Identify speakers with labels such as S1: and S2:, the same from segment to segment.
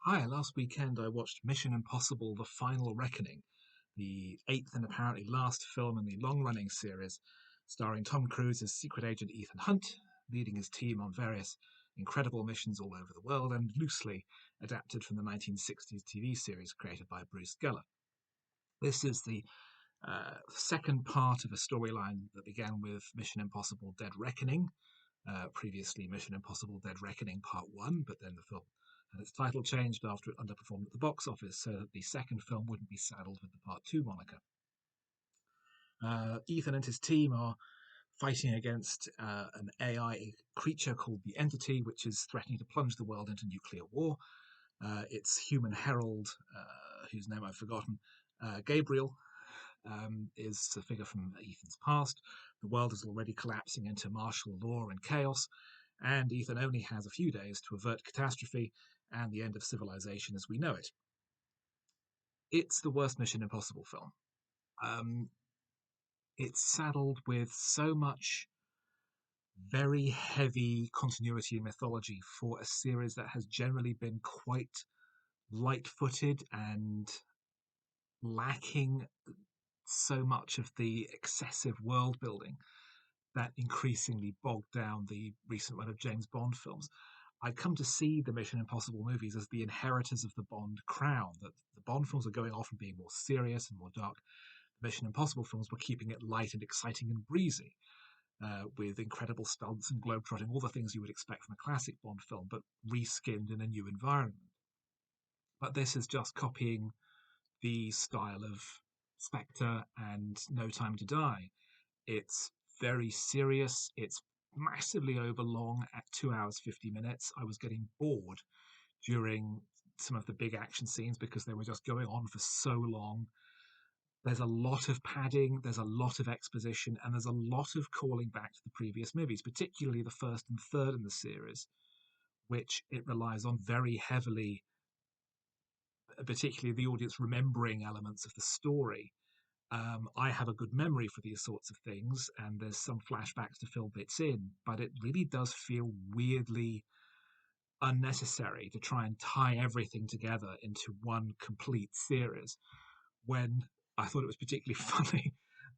S1: Hi, last weekend I watched Mission Impossible The Final Reckoning, the eighth and apparently last film in the long running series, starring Tom Cruise as secret agent Ethan Hunt, leading his team on various incredible missions all over the world and loosely adapted from the 1960s TV series created by Bruce Geller. This is the second part of a storyline that began with Mission Impossible Dead Reckoning, previously Mission Impossible Dead Reckoning Part 1, but then the film had its title changed after it underperformed at the box office so that the second film wouldn't be saddled with the Part 2 moniker. Ethan and his team are fighting against an AI creature called the Entity, which is threatening to plunge the world into nuclear war. Its human herald, whose name I've forgotten, Gabriel, is a figure from Ethan's past. The world is already collapsing into martial law and chaos, and Ethan only has a few days to avert catastrophe and the end of civilization as we know it. It's the worst Mission Impossible film. Um, it's saddled with so much very heavy continuity and mythology for a series that has generally been quite light footed and lacking so much of the excessive world building that increasingly bogged down the recent run of James Bond films. I come to see the Mission Impossible movies as the inheritors of the Bond crown, that the Bond films are going off and being more serious and more dark. The Mission Impossible films were keeping it light and exciting and breezy, with incredible stunts and globetrotting, all the things you would expect from a classic Bond film, but reskinned in a new environment. But this is just copying the style of Spectre and No Time to Die. It's very serious. It's massively overlong at 2 hours 50 minutes. I was getting bored during some of the big action scenes because they were just going on for so long. There's a lot of padding, there's a lot of exposition, and there's a lot of calling back to the previous movies, particularly the first and third in the series, which it relies on very heavily, particularly the audience remembering elements of the story. I have a good memory for these sorts of things, and there's some flashbacks to fill bits in, but it really does feel weirdly unnecessary to try and tie everything together into one complete series. When I thought it was particularly funny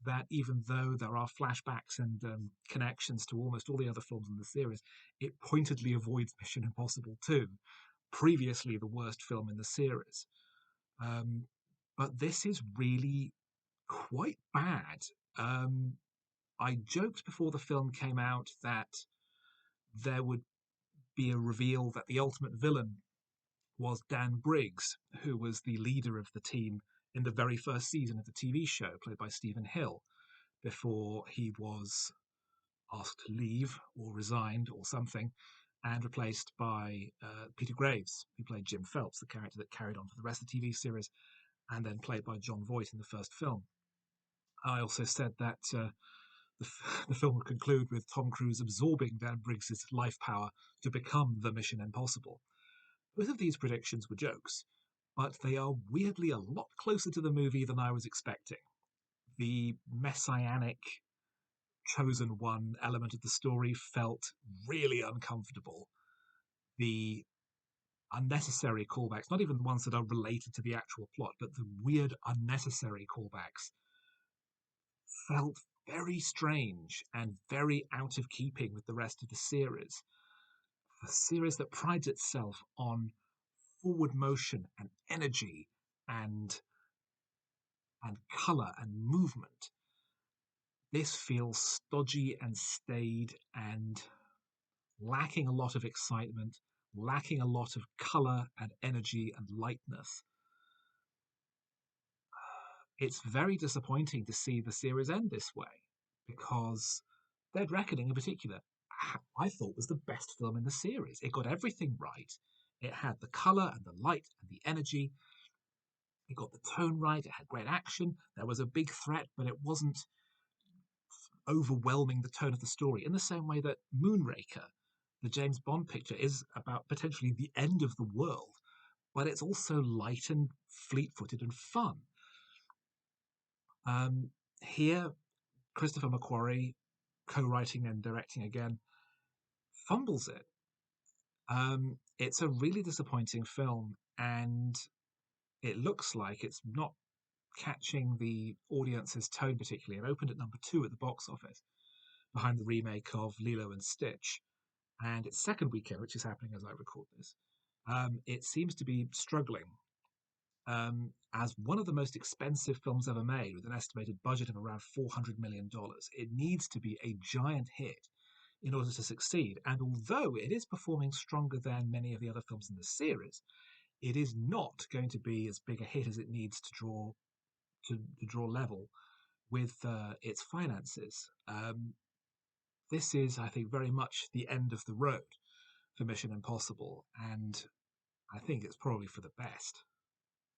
S1: that even though there are flashbacks and connections to almost all the other films in the series, it pointedly avoids Mission Impossible 2, previously the worst film in the series. Um, but this is really quite bad. Um, I joked before the film came out that there would be a reveal that the ultimate villain was Dan Briggs, who was the leader of the team in the very first season of the TV show, played by Stephen Hill, before he was asked to leave or resigned or something, and replaced by Peter Graves, who played Jim Phelps, the character that carried on for the rest of the TV series, and then played by John Voight in the first film. I also said that the film would conclude with Tom Cruise absorbing Dan Briggs's life power to become the Mission Impossible. Both of these predictions were jokes, but they are weirdly a lot closer to the movie than I was expecting. The messianic chosen one element of the story felt really uncomfortable. The unnecessary callbacks, not even the ones that are related to the actual plot, but the weird unnecessary callbacks felt very strange and very out of keeping with the rest of the series. A series that prides itself on forward motion and energy and color and movement. This feels stodgy and staid and lacking a lot of excitement, lacking a lot of color and energy and lightness. It's very disappointing to see the series end this way because Dead Reckoning in particular, I thought was the best film in the series. It got everything right. It had the color and the light and the energy. It got the tone right. It had great action. There was a big threat, but it wasn't overwhelming the tone of the story in the same way that Moonraker, the James Bond picture, is about potentially the end of the world, but it's also light and fleet-footed and fun. Here, Christopher McQuarrie, co-writing and directing again, fumbles it. It's a really disappointing film, and it looks like it's not catching the audience's tone particularly. It opened at number two at the box office, behind the remake of Lilo and Stitch. And its second weekend, which is happening as I record this, it seems to be struggling as one of the most expensive films ever made, with an estimated budget of around $400 million. It needs to be a giant hit in order to succeed. And although it is performing stronger than many of the other films in the series, it is not going to be as big a hit as it needs to draw level with its finances. This is, I think, very much the end of the road for Mission Impossible, and I think it's probably for the best.